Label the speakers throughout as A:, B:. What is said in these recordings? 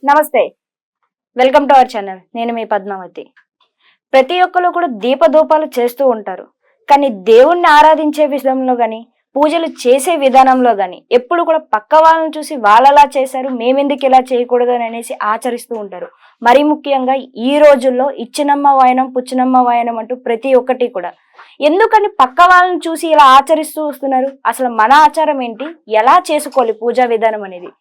A: నమస్తే, welcome to our channel. నేను మీ పద్మావతి. ప్రతి ఒక్కరు కూడా దీపధూపాలు చేస్తూ ఉంటారు, కానీ దేవుణ్ణి ఆరాధించే విధంలో కానీ పూజలు చేసే విధానంలో కానీ ఎప్పుడు కూడా పక్క వాళ్ళని చూసి వాళ్ళలా చేశారు, మేమెందుకు ఇలా చేయకూడదు అని అనేసి ఆచరిస్తూ ఉంటారు. మరి ముఖ్యంగా ఈ రోజుల్లో ఇచ్చినమ్మ వాయనం పుచ్చినమ్మ వాయనం అంటూ ప్రతి ఒక్కటి కూడా ఎందుకని పక్క వాళ్ళని చూసి ఇలా ఆచరిస్తూ వస్తున్నారు? అసలు మన ఆచారం ఏంటి, ఎలా చేసుకోవాలి పూజా విధానం అనేది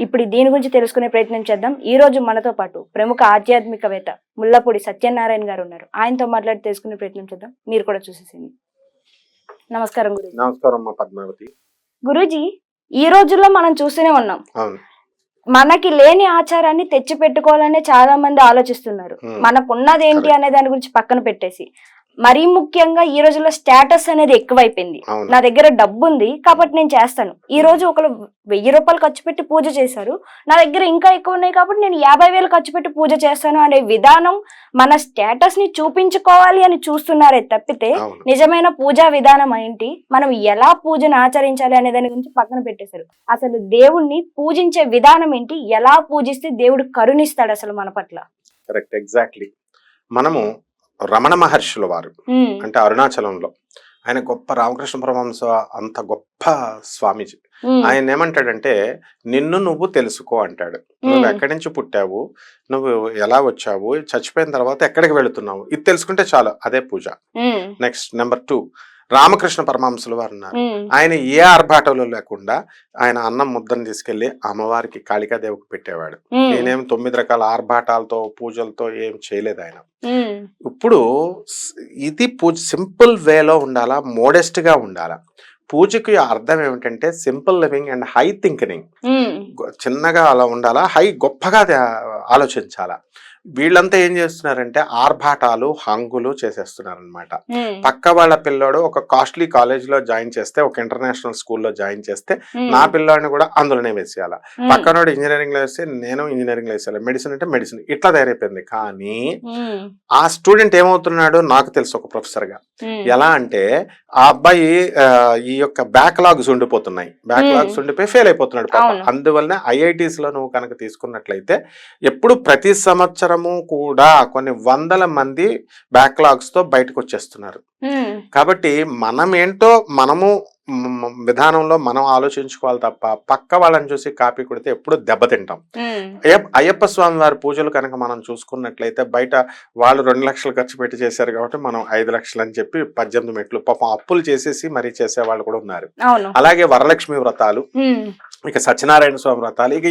A: ఇప్పుడు దీని గురించి తెలుసుకునే ప్రయత్నం చేద్దాం. ఈ రోజు మనతో పాటు ప్రముఖ ఆధ్యాత్మికవేత్త ముల్లపూడి సత్యనారాయణ గారు ఉన్నారు. ఆయనతో మాట్లాడి తెలుసుకునే ప్రయత్నం చేద్దాం. మీరు కూడా చూసేసింది. నమస్కారం గురూజీ.
B: నమస్కారం పద్మావతి.
A: గురూజీ, ఈ రోజుల్లో మనం చూస్తూనే ఉన్నాం, మనకి లేని ఆచారాన్ని తెచ్చి పెట్టుకోవాలనే చాలా మంది ఆలోచిస్తున్నారు. మనకున్నది ఏంటి అనే దాని గురించి పక్కన పెట్టేసి మరీ ముఖ్యంగా ఈ రోజుల్లో స్టేటస్ అనేది ఎక్కువైపోయింది. నా దగ్గర డబ్బు ఉంది కాబట్టి నేను చేస్తాను. ఈ రోజు ఒకరు 1000 రూపాయలు ఖర్చు పెట్టి పూజ చేశారు, నా దగ్గర ఇంకా ఎక్కువ ఉన్నాయి కాబట్టి నేను 50,000 ఖర్చు పెట్టి పూజ చేస్తాను అనే విధానం మన స్టేటస్ ని చూపించుకోవాలి అని చూస్తున్నారే తప్పితే నిజమైన పూజా విధానం ఏంటి, మనం ఎలా పూజను ఆచరించాలి అనే దాని గురించి పక్కన పెట్టేశారు. అసలు దేవుణ్ణి పూజించే విధానం ఏంటి, ఎలా పూజిస్తే దేవుడు కరుణిస్తాడు అసలు మన పట్ల?
B: Correct, exactly. మనము రమణ మహర్షుల వారు అంటే అరుణాచలంలో ఆయన గొప్ప రామకృష్ణ పరమహంస అంత గొప్ప స్వామీజీ. ఆయన ఏమంటాడంటే, నిన్ను నువ్వు తెలుసుకో అంటాడు. నువ్వు ఎక్కడి నుంచి పుట్టావు, నువ్వు ఎలా వచ్చావు, చచ్చిపోయిన తర్వాత ఎక్కడికి వెళుతున్నావు, ఇది తెలుసుకుంటే చాలు, అదే పూజ. నెక్స్ట్ నెంబర్ 2, రామకృష్ణ పరమహంసులు వారు ఉన్నారు. ఆయన ఏ ఆర్భాటంలో లేకుండా ఆయన అన్నం ముద్దను తీసుకెళ్లి అమ్మవారికి కాళికాదేవికి పెట్టేవాడు. నేనేం 9 రకాల ఆర్భాటాలతో పూజలతో ఏం చేయలేదు ఆయన. ఇప్పుడు ఇది పూజ సింపుల్ వేలో ఉండాలా, మోడెస్ట్ గా ఉండాలా. పూజకి అర్థం ఏమిటంటే simple living and high thinking. చిన్నగా అలా ఉండాలా, హై గొప్పగా ఆలోచించాలా. వీళ్ళంతా ఏం చేస్తున్నారంటే ఆర్భాటాలు హంగులు చేసేస్తున్నారు అనమాట. పక్క వాళ్ళ పిల్లోడు ఒక కాస్ట్లీ కాలేజ్ లో జాయిన్ చేస్తే, ఒక ఇంటర్నేషనల్ స్కూల్లో జాయిన్ చేస్తే నా పిల్లోడిని కూడా అందులోనే వేసేయాలి. పక్కనోడు ఇంజనీరింగ్ లో వేస్తే నేను ఇంజనీరింగ్ లో వేసేయాలి, మెడిసిన్ అంటే మెడిసిన్, ఇట్లా తయారైపోయింది. కానీ ఆ స్టూడెంట్ ఏమవుతున్నాడు నాకు తెలుసు, ఒక ప్రొఫెసర్ గా. ఎలా అంటే ఆ అబ్బాయి ఈ యొక్క బ్యాక్లాగ్స్ ఉండిపోతున్నాయి, బ్యాక్లాగ్స్ ఉండిపోయి ఫెయిల్ అయిపోతున్నాడు పాప. అందువల్లనే ఐఐటీస్ లో నువ్వు కనుక తీసుకున్నట్లయితే ఎప్పుడు ప్రతి సంవత్సరం కూడా కొన్ని 100 మంది బ్యాక్లాగ్స్ తో బయటకు వచ్చేస్తున్నారు. కాబట్టి మనం ఏంటో మనము విధానంలో మనం ఆలోచించుకోవాలి తప్ప పక్క వాళ్ళని చూసి కాపీ కొడితే ఎప్పుడు దెబ్బతింటాం. అయ్యప్ప స్వామి వారి పూజలు కనుక మనం చూసుకున్నట్లయితే బయట వాళ్ళు 2 లక్షలు ఖర్చు పెట్టి చేశారు కాబట్టి మనం 5 లక్షలు అని చెప్పి 18 మెట్లు పాపం అప్పులు చేసేసి మరీ చేసే వాళ్ళు కూడా ఉన్నారు. అలాగే వరలక్ష్మి వ్రతాలు, ఇక సత్యనారాయణ స్వామి వ్రతాలు, ఇక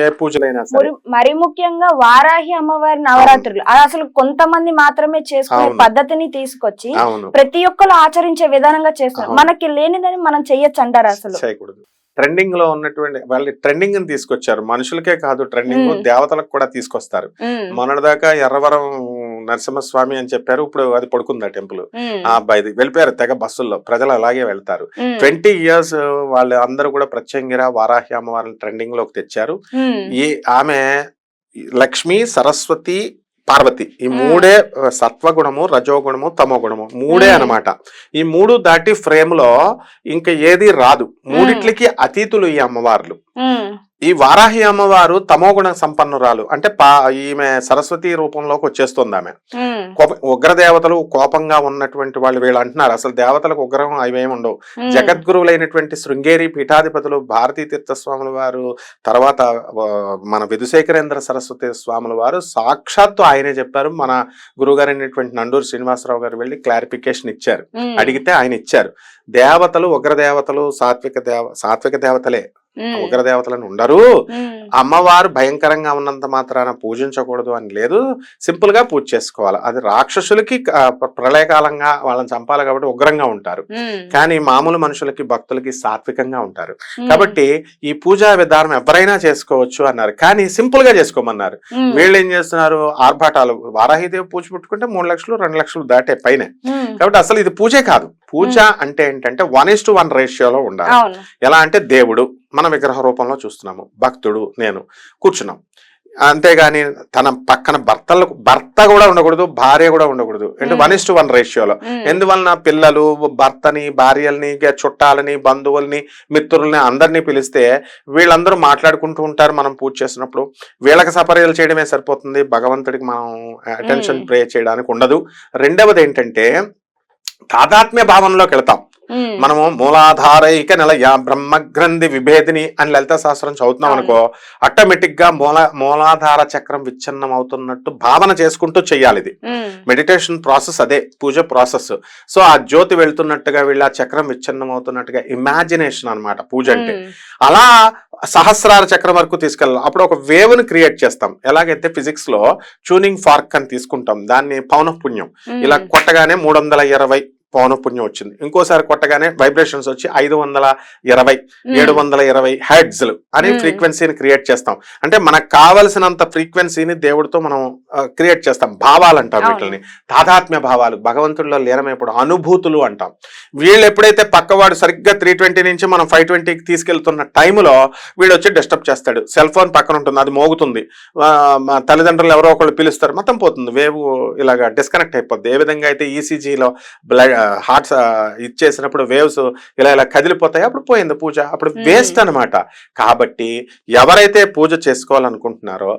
B: ఏ పూజలైనా సరే,
A: మరి ముఖ్యంగా వారాహి అమ్మవారి నవరాత్రులు అసలు కొంతమంది మాత్రమే చేసుకునే పద్ధతిని తీసుకొచ్చి ప్రతి ఒక్కరు ఆచరించే విధానంగా చేస్తున్నారు. మనకి లేనిదని మనం చెయ్యొచ్చు అంటారు? అసలు చేయకూడదు.
B: ట్రెండింగ్ లో ఉన్నటువంటి వాళ్ళు ట్రెండింగ్ ని తీసుకొచ్చారు. మనుషులకే కాదు, ట్రెండింగ్ దేవతలకు కూడా తీసుకొస్తారు. మొన్నటిదాకా ఎర్రవరం నరసింహస్వామి అని చెప్పారు, ఇప్పుడు అది పడుకుంది ఆ టెంపుల్. ఆ అబ్బాయిది వెళ్ళిపోయారు తెగ బస్సుల్లో, ప్రజలు అలాగే వెళ్తారు. 20 years వాళ్ళు అందరూ కూడా ప్రత్యంగిర వారాహి అమ్మవారిని ట్రెండింగ్ లోకి తెచ్చారు. ఆమె లక్ష్మి, సరస్వతి, పార్వతి, ఈ 3 సత్వగుణము, రజోగుణము, తమోగుణము 3 అనమాట. ఈ 3 దాటి ఫ్రేమ్ లో ఇంకా ఏది రాదు. 3టికి అతీతులు ఈ అమ్మవార్లు. ఈ వారాహి అమ్మవారు తమోగుణ సంపన్నురాలు, అంటే ఈమె సరస్వతి రూపంలోకి వచ్చేస్తుంది. ఆమె ఉగ్రదేవతలు కోపంగా ఉన్నటువంటి వాళ్ళు వీళ్ళు అంటున్నారు. అసలు దేవతలకు ఉగ్రం అవేమి ఉండవు. జగద్గురువులైనటువంటి శృంగేరి పీఠాధిపతులు భారతీ తీర్థ స్వాముల వారు, తర్వాత మన విధుశేఖరేంద్ర సరస్వతి స్వాముల వారు సాక్షాత్తు ఆయనే చెప్పారు. మన గురువుగారు అయినటువంటి నండూరు శ్రీనివాసరావు గారు వెళ్ళి క్లారిఫికేషన్ ఇచ్చారు, అడిగితే ఆయన ఇచ్చారు. దేవతలు ఉగ్రదేవతలు సాత్విక దేవతలే, ఉగ్రదేవతలను ఉండరు. అమ్మవారు భయంకరంగా ఉన్నంత మాత్రాన పూజించకూడదు అని లేదు, సింపుల్ గా పూజ చేసుకోవాలి. అది రాక్షసులకి ప్రళయకాలంగా వాళ్ళని చంపాలి కాబట్టి ఉగ్రంగా ఉంటారు, కానీ మామూలు మనుషులకి భక్తులకి సాత్వికంగా ఉంటారు. కాబట్టి ఈ పూజా విధానం ఎవరైనా చేసుకోవచ్చు అన్నారు, కానీ సింపుల్ గా చేసుకోమన్నారు. వీళ్ళు ఏం చేస్తున్నారు, ఆర్భాటాలు. వారాహిదేవి పూజ పెట్టుకుంటే 3 లక్షలు 2 లక్షలు దాటే పైన. కాబట్టి అసలు ఇది పూజే కాదు. పూజ అంటే ఏంటంటే 1:1 రేషియోలో ఉండాలి. ఎలా అంటే దేవుడు మన విగ్రహ రూపంలో చూస్తున్నాము, భక్తుడు నేను కూర్చున్నాం. అంతేగాని తన పక్కన భర్త కూడా ఉండకూడదు, భార్య కూడా ఉండకూడదు. అంటే 1:1 రేషియోలో. ఎందువలన పిల్లలు, భర్తని, భార్యల్ని, చుట్టాలని, బంధువుల్ని, మిత్రుల్ని అందరినీ పిలిస్తే వీళ్ళందరూ మాట్లాడుకుంటూ ఉంటారు. మనం పూజ చేసినప్పుడు వీళ్ళకి సపర్యలు చేయడమే సరిపోతుంది, భగవంతుడికి మనం అటెన్షన్ ప్రే చేయడానికి ఉండదు. రెండవది ఏంటంటే తాదాత్మ్య భావనలోకి వెళ్తాం. మనము మూలాధారైక నిలయ బ్రహ్మగ్రంథి విభేదిని అని లలిత శాస్త్రం చదువుతున్నాం అనుకో, ఆటోమేటిక్ గా మూలాధార చక్రం విచ్ఛిన్నం అవుతున్నట్టు భావన చేసుకుంటూ చెయ్యాలి. ఇది మెడిటేషన్ ప్రాసెస్, అదే పూజ ప్రాసెస్. సో ఆ జ్యోతి వెళ్తున్నట్టుగా వీళ్ళ చక్రం విచ్ఛిన్నం అవుతున్నట్టుగా ఇమాజినేషన్ అన్నమాట పూజ అంటే. అలా సహస్రార చక్రం వరకు తీసుకెళ్ళాలి. అప్పుడు ఒక వేవ్ ని క్రియేట్ చేస్తాం. ఎలాగైతే ఫిజిక్స్ లో ట్యూనింగ్ ఫార్క్ అని తీసుకుంటాం, దాన్ని పౌనఃపుణ్యం. ఇలా కొట్టగానే 320 పౌనఃపుణ్యం వచ్చింది. ఇంకోసారి కొట్టగానే వైబ్రేషన్స్ వచ్చి 520, 720 హెర్ట్జ్లు అని ఫ్రీక్వెన్సీని క్రియేట్ చేస్తాం. అంటే మనకు కావలసినంత ఫ్రీక్వెన్సీని దేవుడితో మనం క్రియేట్ చేస్తాం. భావాలు అంటాం వీటిని, తాదాత్మ్య భావాలు, భగవంతుడిలో లీనమైనప్పుడు అనుభూతులు అంటాం. వీళ్ళు ఎప్పుడైతే పక్కవాడు సరిగ్గా 320 నుంచి మనం 520కి తీసుకెళ్తున్న టైంలో వీడు వచ్చి డిస్టర్బ్ చేస్తాడు. సెల్ ఫోన్ పక్కన ఉంటుంది, అది మోగుతుంది, తల్లిదండ్రులు ఎవరో ఒకళ్ళు పిలుస్తారు, మొత్తం పోతుంది, వేవ్ ఇలాగా డిస్కనెక్ట్ అయిపోద్ది. ఏ విధంగా అయితే ఈసీజీలో బ్లడ్ హార్ట్స్ ఇచ్చేసినప్పుడు వేవ్స్ ఇలా కదిలిపోతాయి, అప్పుడు పోయింది పూజ, అప్పుడు వేస్ట్ అన్నమాట. కాబట్టి ఎవరైతే పూజ చేసుకోవాలనుకుంటున్నారో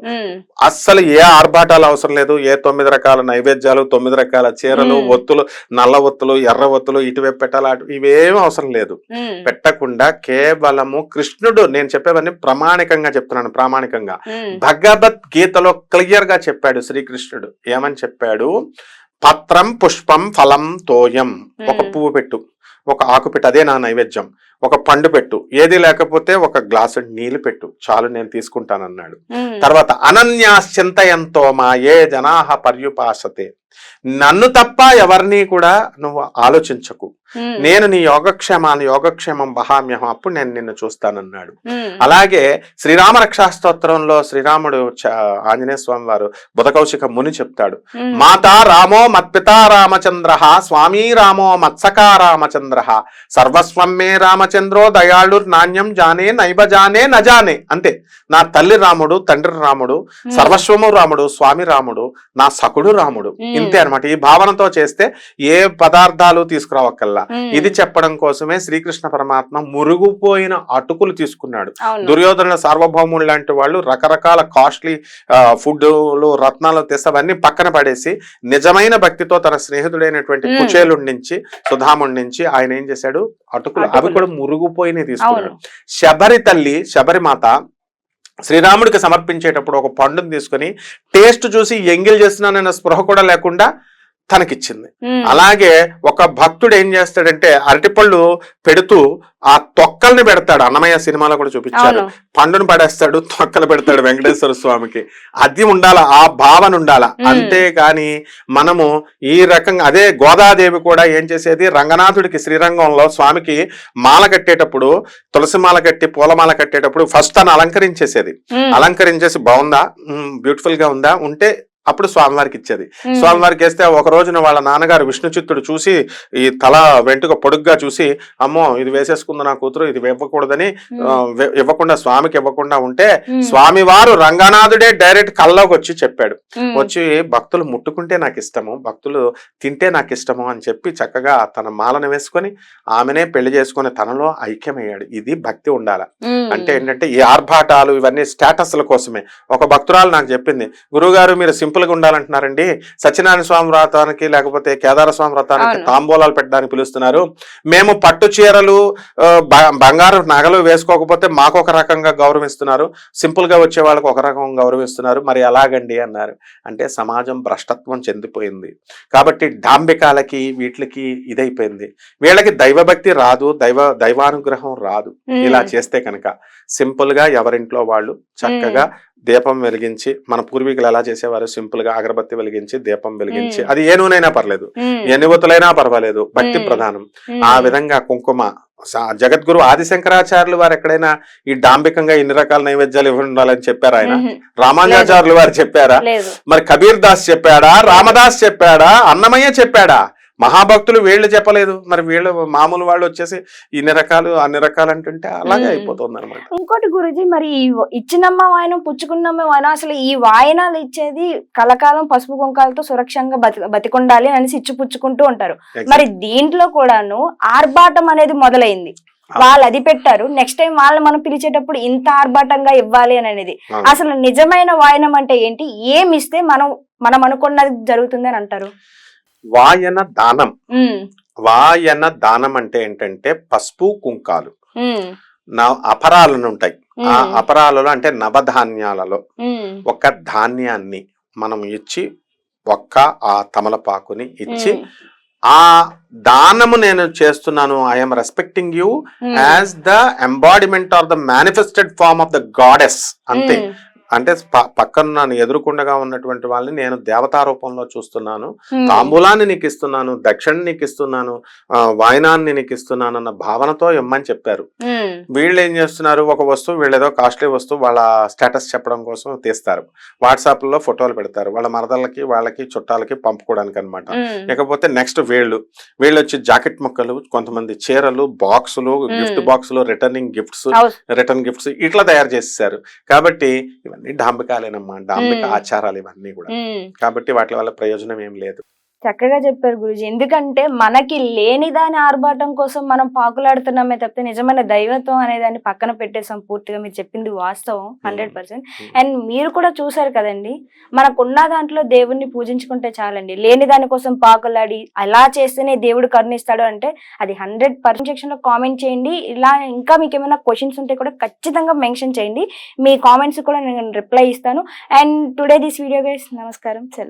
B: అస్సలు ఏ ఆర్భాటాలు అవసరం లేదు. ఏ 9 రకాల నైవేద్యాలు, 9 రకాల చీరలు, ఒత్తులు, నల్ల ఒత్తులు, ఎర్ర ఒత్తులు, ఇటువైపు పెట్టాలి, ఇవేం అవసరం లేదు. పెట్టకుండా కేవలము కృష్ణుడు, నేను చెప్పేవన్నీ ప్రామాణికంగా చెప్తున్నాను, ప్రామాణికంగా భగవద్గీతలో క్లియర్ గా చెప్పాడు శ్రీకృష్ణుడు. ఏమని చెప్పాడు? పత్రం పుష్పం ఫలం తోయం. ఒక పువ్వు పెట్టు, ఒక ఆకు పెట్టు, అదే నా నైవేద్యం. ఒక పండు పెట్టు, ఏది లేకపోతే ఒక గ్లాసు నీళ్లు పెట్టు, చాలు నేను తీసుకుంటానన్నాడు. తర్వాత అనన్యాశ్చింతయంతో మా ఏ జనాహ పర్యుపాసతే, నన్ను తప్ప ఎవరిని కూడా నువ్వు ఆలోచించకు, నేను నీ యోగక్షేమం వహామ్యహం, అప్పుడు నేను నిన్ను చూస్తానన్నాడు. అలాగే శ్రీరామ రక్షాస్తోత్రంలో శ్రీరాముడు ఆంజనేయ స్వామి వారు బుధకౌశిక ముని చెప్తాడు, మాతా రామో మత్పితా రామచంద్ర, స్వామి రామో మత్సకా రామచంద్ర, సర్వస్వం మే రామచంద్రో దయాళుర్ నాణ్యం జానే నైవ జానే నజానే. అంతే, నా తల్లి రాముడు, తండ్రి రాముడు, సర్వస్వము రాముడు, స్వామి రాముడు, నా సకుడు రాముడు. ఇంతే అనమాట. ఈ భావనతో చేస్తే ఏ పదార్థాలు తీసుకురావక్కల్లా. ఇది చెప్పడం కోసమే శ్రీకృష్ణ పరమాత్మ మురుగుపోయిన అటుకులు తీసుకున్నాడు. దుర్యోధన సార్వభౌములు లాంటి వాళ్ళు రకరకాల కాస్ట్లీ ఫుడ్లు, రత్నాలు తెస్తే అవన్నీ పక్కన పడేసి నిజమైన భక్తితో తన స్నేహితుడైనటువంటి కుచేలుడి నుంచి, సుధాముడి నుంచి ఆయన ఏం చేశాడు? అటుకులు, అవి కూడా మురుగుపోయినవి తీసుకున్నాడు. శబరి తల్లి, శబరి మాత శ్రీరాముడికి సమర్పించేటప్పుడు ఒక పండుని తీసుకుని టేస్ట్ చూసి ఎంగిల్ చేస్తున్నానన్న స్పృహ కూడా లేకుండా తనకిచ్చింది. అలాగే ఒక భక్తుడు ఏం చేస్తాడంటే అరటిపళ్ళు పెడుతూ ఆ తొక్కల్ని పెడతాడు. అన్నమయ్య సినిమాలో కూడా చూపించాడు. పండును పడేస్తాడు, తొక్కలు పెడతాడు వెంకటేశ్వర స్వామికి. అది ఉండాల, ఆ భావన ఉండాల. అంతేకాని మనము ఈ రకంగా, అదే గోదాదేవి కూడా ఏం చేసేది, రంగనాథుడికి శ్రీరంగంలో స్వామికి మాల కట్టేటప్పుడు, తులసి మాల కట్టి పూలమాల కట్టేటప్పుడు ఫస్ట్ తను అలంకరించేసేది. అలంకరించేసి బాగుందా, బ్యూటిఫుల్ గా ఉందా, ఉంటే అప్పుడు స్వామివారికి ఇచ్చేది. స్వామివారికి వేస్తే ఒక రోజున వాళ్ళ నాన్నగారు విష్ణు చిత్తుడు చూసి ఈ తల వెంటుక పొడుగ్గా చూసి, అమ్మో ఇది వేసేసుకుంది నా కూతురు, ఇది ఇవ్వకూడదని ఇవ్వకుండా, స్వామికి ఇవ్వకుండా ఉంటే స్వామివారు రంగనాథుడే డైరెక్ట్ కల్లోకి వచ్చి చెప్పాడు. వచ్చి భక్తులు ముట్టుకుంటే నాకు ఇష్టము, భక్తులు తింటే నాకు ఇష్టము అని చెప్పి చక్కగా తన మాలను వేసుకొని ఆమెనే పెళ్లి చేసుకుని తనలో ఐక్యమయ్యాడు. ఇది భక్తి ఉండాల. అంటే ఏంటంటే ఈ ఆర్భాటాలు ఇవన్నీ స్టేటస్ల కోసమే. ఒక భక్తురాలు నాకు చెప్పింది, గురువుగారు మీరు సింపుల్ గా ఉండాలంటున్నారండి, సత్యనారాయణ స్వామి వ్రతానికి లేకపోతే కేదార స్వామి వ్రతానికి తాంబూలాలు పెట్టడానికి పిలుస్తున్నారు, మేము పట్టు చీరలు బంగారు నగలు వేసుకోకపోతే మాకు ఒక రకంగా గౌరవిస్తున్నారు, సింపుల్ గా వచ్చే వాళ్ళకి ఒక రకం గౌరవిస్తున్నారు, మరి ఎలాగండి అన్నారు. అంటే సమాజం భ్రష్టత్వం చెందిపోయింది కాబట్టి డాంబికాలకి వీటికి ఇదైపోయింది. వీళ్ళకి దైవభక్తి రాదు, దైవానుగ్రహం రాదు. ఇలా చేస్తే కనుక సింపుల్ గా ఎవరింట్లో వాళ్ళు చక్కగా దీపం వెలిగించి, మన పూర్వీకులు ఎలా చేసేవారు, సింపుల్ గా అగరబత్తి వెలిగించి దీపం వెలిగించి, అది ఏ నూనైనా పర్లేదు, ఎన్ని ఒత్తులైనా పర్వాలేదు, భక్తి ప్రధానం. ఆ విధంగా కుంకుమ, జగద్గురు ఆదిశంకరాచార్యులు వారు ఎక్కడైనా ఈ డాంబికంగా ఇన్ని రకాల నైవేద్యాలు ఇవ్వాలని చెప్పారా? ఆయన రామానుజాచార్యులు వారు చెప్పారా? మరి కబీర్ దాస్ చెప్పాడా? రామదాస్ చెప్పాడా? అన్నమయ్య చెప్పాడా? మహాభక్తులు వీళ్ళు చెప్పలేదు, మరి వీళ్ళు మామూలు వాళ్ళు వచ్చేసి ఇన్ని రకాలు అన్ని రకాలు అంటుంటే అలాగే అయిపోతుంది అనమాట.
A: ఇంకోటి గురుజీ, మరి ఇచ్చినమ్మ వాయనం పుచ్చుకున్నమ్మ వాయనం, అసలు ఈ వాయనాలు ఇచ్చేది కలకాలం పసుపు కుంకాలతో సురక్షంగా బతికొండాలి అనేసి ఇచ్చి పుచ్చుకుంటూ ఉంటారు. మరి దీంట్లో కూడాను ఆర్భాటం అనేది మొదలైంది. వాళ్ళు అది పెట్టారు, నెక్స్ట్ టైం వాళ్ళు మనం పిలిచేటప్పుడు ఇంత ఆర్భాటంగా ఇవ్వాలి అని అనేది. అసలు నిజమైన వాయనం అంటే ఏంటి? ఏమి ఇస్తే మనం అనుకున్నది జరుగుతుంది అని అంటారు?
B: వాయన దానం. వాయన దానం అంటే ఏంటంటే పసుపు కుంకాలు, అపరాలను ఉంటాయి. ఆ అపరాలలో అంటే నవధాన్యాలలో ఒక ధాన్యాన్ని మనం ఇచ్చి, ఆ తమలపాకుని ఇచ్చి, ఆ దానము నేను చేస్తున్నాను, I'm respecting you as the embodiment or the manifested form of the goddess. అంతే. అంటే పక్కన ఎదురుకుండగా ఉన్నటువంటి వాళ్ళని నేను దేవతా రూపంలో చూస్తున్నాను, తాంబూలాన్ని నీకు ఇస్తున్నాను, దక్షిణ నీకు ఇస్తున్నాను, వాయనాన్ని నీకు ఇస్తున్నాను అన్న భావనతో ఇమ్మని చెప్పారు. వీళ్ళు ఏం చేస్తున్నారు, ఒక వస్తువు, వీళ్ళేదో కాస్ట్లీ వస్తువు వాళ్ళ స్టేటస్ చెప్పడం కోసం తీస్తారు, వాట్సాప్ లో ఫోటోలు పెడతారు, వాళ్ళ మరదలకి వాళ్ళకి చుట్టాలకి పంపుకోవడానికి అనమాట. ఇకపోతే నెక్స్ట్ వీళ్ళు వచ్చి జాకెట్ ముక్కలు, కొంతమంది చీరలు, బాక్సులు, గిఫ్ట్ బాక్సులు, రిటర్న్ గిఫ్ట్స్ ఇట్లా తయారు చేసేసారు. కాబట్టి ఇవన్నీ డాంబికాలేనమ్మా, డాంబిక ఆచారాలు ఇవన్నీ కూడా. కాబట్టి వాటి వల్ల ప్రయోజనం ఏం లేదు.
A: చక్కగా చెప్పారు గురుజీ. ఎందుకంటే మనకి లేని దాని ఆర్భాటం కోసం మనం పాకులాడుతున్నామే తప్పితే నిజమైన దైవత్వం అనే దాన్ని పక్కన పెట్టేసాం పూర్తిగా. మీరు చెప్పింది వాస్తవం 100%. అండ్ మీరు కూడా చూసారు కదండి, మనకున్న దాంట్లో దేవుణ్ణి పూజించుకుంటే చాలండి. లేని దాని కోసం పాకులాడి అలా చేస్తేనే దేవుడు కరుణిస్తాడు అంటే అది 100% సెక్షన్ లో కామెంట్ చేయండి. ఇలా ఇంకా మీకు ఏమైనా క్వశ్చన్స్ ఉంటే కూడా ఖచ్చితంగా మెన్షన్ చేయండి, మీ కామెంట్స్ కూడా నేను రిప్లై ఇస్తాను. And today this video guys, నమస్కారం.